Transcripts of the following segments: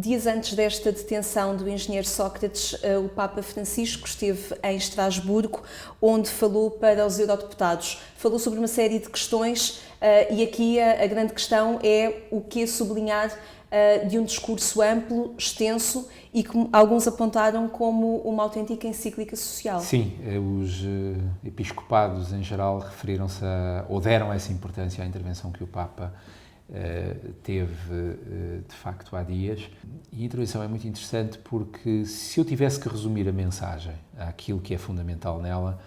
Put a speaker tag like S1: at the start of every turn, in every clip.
S1: dias antes desta detenção do engenheiro Sócrates, o Papa Francisco esteve em Estrasburgo, onde falou para os eurodeputados. Falou sobre uma série de questões e aqui a grande questão é o que sublinhar de um discurso amplo, extenso e que alguns apontaram como uma autêntica encíclica social.
S2: Sim, os episcopados em geral referiram-se ou deram essa importância à intervenção que o Papa teve de facto há dias. E a intervenção é muito interessante porque se eu tivesse que resumir a mensagem àquilo que é fundamental nela,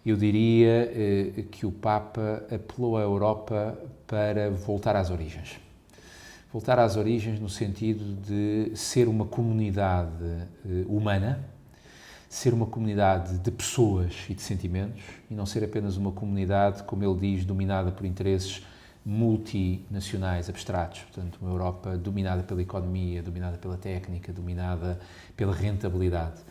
S2: eu diria que o Papa apelou à Europa para voltar às origens. Voltar às origens no sentido de ser uma comunidade humana, ser uma comunidade de pessoas e de sentimentos e não ser apenas uma comunidade, como ele diz, dominada por interesses multinacionais abstratos. Portanto, uma Europa dominada pela economia, dominada pela técnica, dominada pela rentabilidade.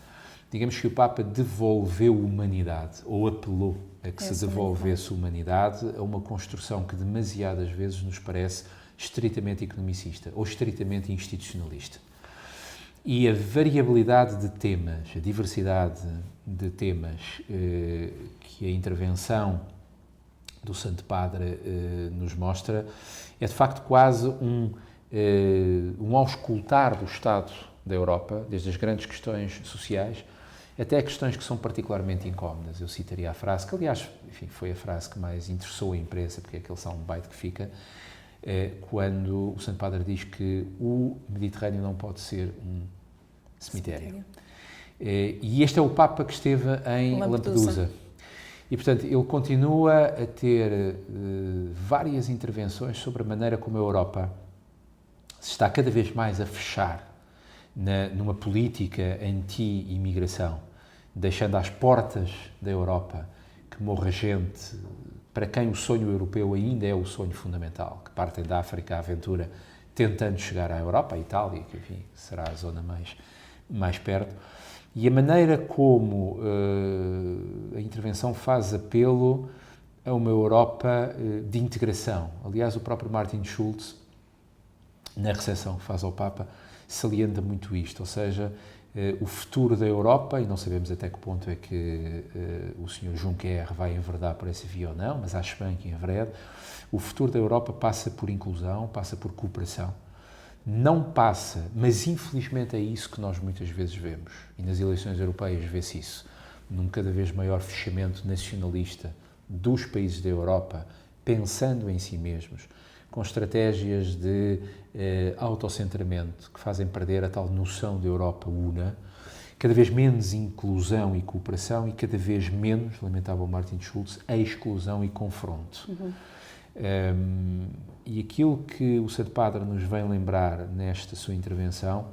S2: Digamos que o Papa devolveu humanidade, ou apelou a que se devolvesse humanidade a uma construção que demasiadas vezes nos parece estritamente economicista ou estritamente institucionalista. E a variabilidade de temas, a diversidade de temas que a intervenção do Santo Padre nos mostra é de facto quase um auscultar do Estado da Europa, desde as grandes questões sociais até questões que são particularmente incómodas. Eu citaria a frase, que aliás, enfim, foi a frase que mais interessou a imprensa, porque é aquele soundbite que fica, quando o Santo Padre diz que o Mediterrâneo não pode ser um cemitério. E este é o Papa que esteve em Lampedusa. E, portanto, ele continua a ter várias intervenções sobre a maneira como a Europa se está cada vez mais a fechar numa política anti-imigração, deixando às portas da Europa que morra gente para quem o sonho europeu ainda é o sonho fundamental, que partem da África à aventura tentando chegar à Europa, à Itália, que enfim será a zona mais perto. E a maneira como a intervenção faz apelo a uma Europa de integração. Aliás, o próprio Martin Schulz, na recepção que faz ao Papa, salienta muito isto, ou seja, o futuro da Europa, e não sabemos até que ponto é que o Sr. Juncker vai enverdar por essa via ou não, mas acho bem que enverede, o futuro da Europa passa por inclusão, passa por cooperação. Não passa, mas infelizmente é isso que nós muitas vezes vemos, e nas eleições europeias vê-se isso, num cada vez maior fechamento nacionalista dos países da Europa, pensando em si mesmos, com estratégias de autocentramento que fazem perder a tal noção de Europa una, cada vez menos inclusão e cooperação e cada vez menos, lamentava o Martin Schulz, a exclusão e confronto. E aquilo que o Santo Padre nos vem lembrar nesta sua intervenção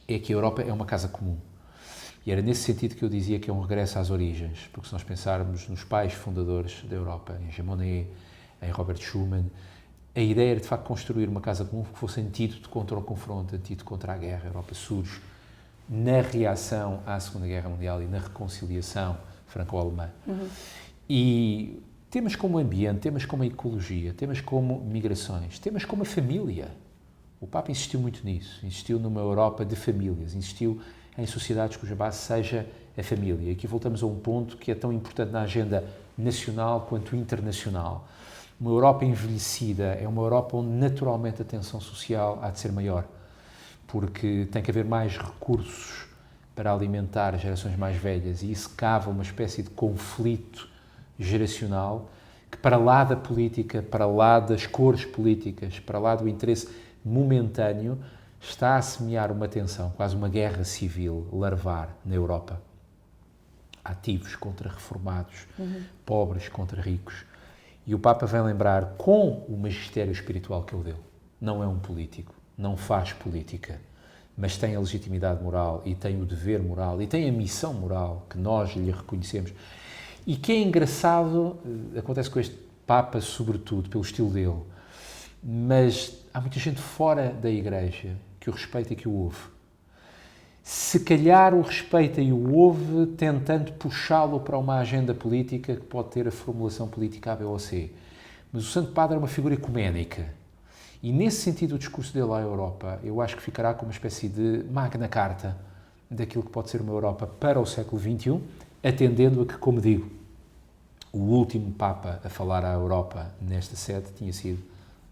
S2: é que a Europa é uma casa comum. E era nesse sentido que eu dizia que é um regresso às origens, porque se nós pensarmos nos pais fundadores da Europa, em Jean Monnet, em Robert Schuman, a ideia era de facto construir uma casa comum que fosse antídoto contra o confronto, antídoto contra a guerra. A Europa surge na reação à Segunda Guerra Mundial e na reconciliação franco-alemã. E temas como o ambiente, temas como a ecologia, temas como migrações, temas como a família. O Papa insistiu muito nisso, insistiu numa Europa de famílias, insistiu em sociedades cuja base seja a família. E aqui voltamos a um ponto que é tão importante na agenda nacional quanto internacional. Uma Europa envelhecida é uma Europa onde naturalmente a tensão social há de ser maior, porque tem que haver mais recursos para alimentar as gerações mais velhas e isso cava uma espécie de conflito geracional que, para lá da política, para lá das cores políticas, para lá do interesse momentâneo, está a semear uma tensão, quase uma guerra civil larvar na Europa. Ativos contra reformados, pobres contra ricos. E o Papa vem lembrar, com o magistério espiritual que ele deu, não é um político, não faz política, mas tem a legitimidade moral e tem o dever moral e tem a missão moral que nós lhe reconhecemos. E que é engraçado, acontece com este Papa sobretudo, pelo estilo dele, mas há muita gente fora da Igreja que o respeita e que o ouve. Se calhar o respeita e o ouve tentando puxá-lo para uma agenda política que pode ter a formulação política A, B ou C. Mas o Santo Padre é uma figura ecuménica E nesse sentido o discurso dele à Europa, eu acho que ficará como uma espécie de magna carta daquilo que pode ser uma Europa para o século XXI, atendendo a que, como digo, o último Papa a falar à Europa nesta sede tinha sido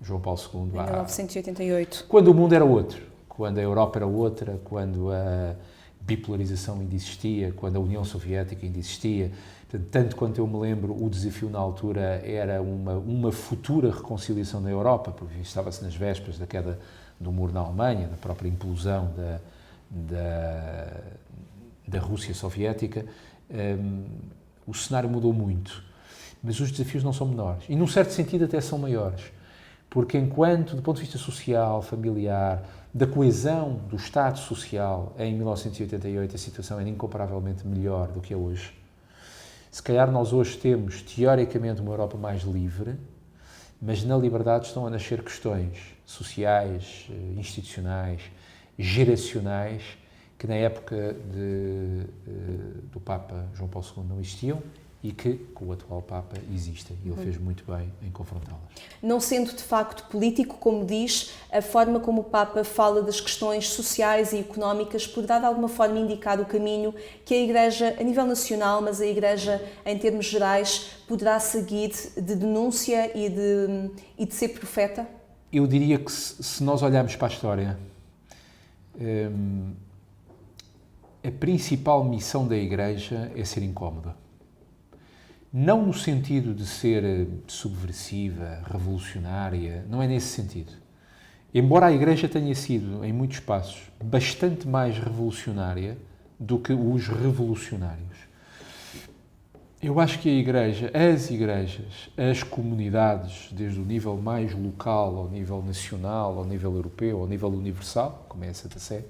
S2: João Paulo II.
S1: Em 1988.
S2: Quando o mundo era outro, quando a Europa era outra, quando a bipolarização ainda existia, quando a União Soviética ainda existia. Portanto, tanto quanto eu me lembro, o desafio na altura era uma futura reconciliação na Europa, porque estava-se nas vésperas da queda do muro na Alemanha, da própria implosão da Rússia Soviética. O cenário mudou muito, mas os desafios não são menores e, num certo sentido, até são maiores, porque enquanto, do ponto de vista social, familiar, da coesão do Estado social, em 1988 a situação era incomparavelmente melhor do que é hoje. Se calhar nós hoje temos, teoricamente, uma Europa mais livre, mas na liberdade estão a nascer questões sociais, institucionais, geracionais, que na época do Papa João Paulo II não existiam e que, com o atual Papa, existem. E ele fez muito bem em confrontá-las.
S1: Não sendo de facto político, como diz, a forma como o Papa fala das questões sociais e económicas poderá de alguma forma indicar o caminho que a Igreja, a nível nacional, mas a Igreja em termos gerais, poderá seguir de denúncia e de ser profeta?
S2: Eu diria que se nós olharmos para a história, a principal missão da Igreja é ser incómoda. Não no sentido de ser subversiva, revolucionária, não é nesse sentido. Embora a Igreja tenha sido, em muitos passos, bastante mais revolucionária do que os revolucionários. Eu acho que a Igreja, as igrejas, as comunidades, desde o nível mais local, ao nível nacional, ao nível europeu, ao nível universal, como é a Santa Sé,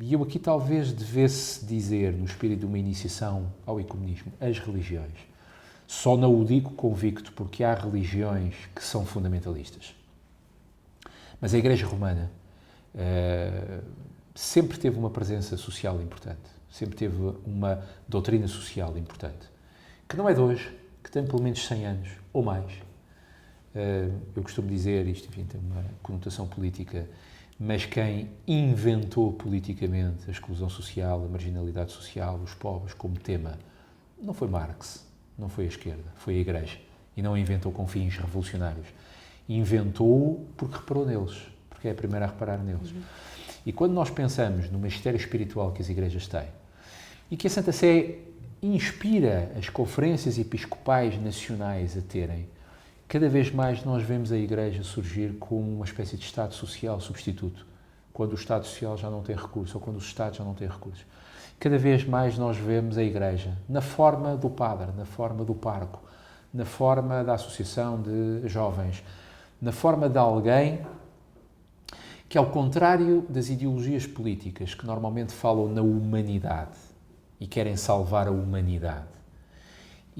S2: e eu aqui talvez devesse dizer, no espírito de uma iniciação ao ecumenismo, as religiões. Só não o digo convicto porque há religiões que são fundamentalistas. Mas a Igreja Romana sempre teve uma presença social importante, sempre teve uma doutrina social importante, que não é de hoje, que tem pelo menos 100 anos ou mais. Eu costumo dizer, isto enfim, tem uma conotação política, mas quem inventou politicamente a exclusão social, a marginalidade social, os pobres como tema, não foi Marx, não foi a esquerda, foi a Igreja. E não a inventou com fins revolucionários. Inventou porque reparou neles, porque é a primeira a reparar neles. E quando nós pensamos no magistério espiritual que as igrejas têm, e que a Santa Sé inspira as conferências episcopais nacionais a terem, cada vez mais nós vemos a Igreja surgir como uma espécie de Estado social substituto, quando o Estado social já não tem recursos, ou quando os Estados já não têm recursos. Cada vez mais nós vemos a Igreja na forma do padre, na forma do parco, na forma da associação de jovens, na forma de alguém que, ao contrário das ideologias políticas que normalmente falam na humanidade e querem salvar a humanidade,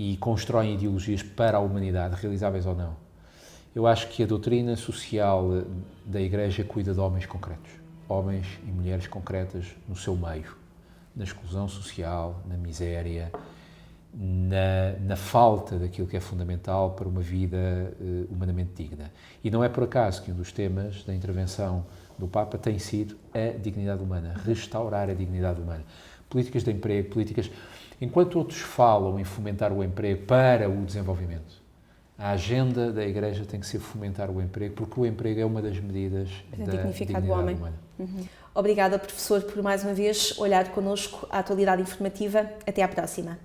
S2: e constroem ideologias para a humanidade, realizáveis ou não. Eu acho que a doutrina social da Igreja cuida de homens concretos, homens e mulheres concretas no seu meio, na exclusão social, na miséria, na falta daquilo que é fundamental para uma vida humanamente digna. E não é por acaso que um dos temas da intervenção do Papa tem sido a dignidade humana, restaurar a dignidade humana. Políticas de emprego, políticas... Enquanto outros falam em fomentar o emprego para o desenvolvimento, a agenda da Igreja tem que ser fomentar o emprego, porque o emprego é uma das medidas da dignidade humana.
S1: Obrigada, professor, por mais uma vez olhar connosco a atualidade informativa. Até à próxima.